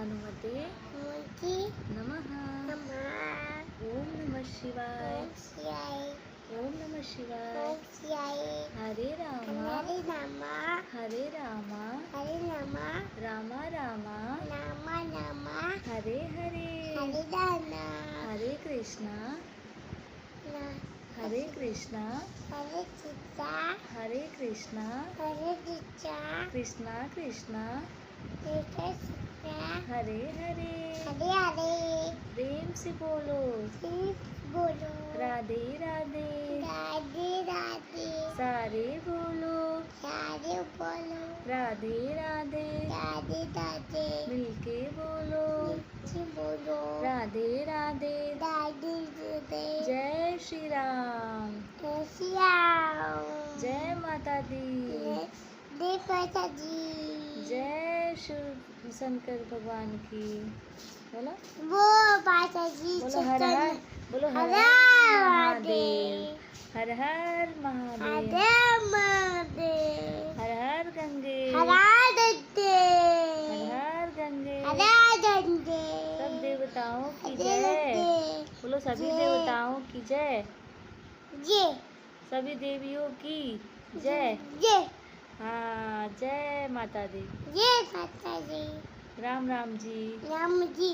हनुमते मुझे नमः। नमः ओम नमः शिवाय। ओम शिवाय ओम नमः शिवाय। ओम शिवाय हरे रामा हरे रामा हरे रामा हरे रामा रामा रामा रामा रामा हरे हरे हरे रामा हरे कृष्णा हरे कृष्णा हरे सीता हरे कृष्णा हरे सीता कृष्णा कृष्णा हरे सीता हरे हरे। हरे हरे प्रेम से बोलो सिर्फ बोलो राधे राधे। राधे राधे सारे बोलो सारे बोलो राधे राधे। राधे राधे मिलके बोलो नीचे बोलो राधे राधे। राधे राधे जय श्री राम। जय श्री राम जय माता दी। जय माता जी जय शिव शंकर भगवान की। बोलो वो माता जी बोलो हर हर बोलो हर हर हर महादेव महादेव। हर हर महादेव। हरे महादेव हर हर गंगे। हरा दंडे हर हर गंगे। हरा दंडे सब देवताओं की हरे जय। दंडे बोलो सभी जय। देवताओं की जय। जय सभी देवियों की जय। जय हाँ जय माता दी। जय माता जी राम राम जी। राम जी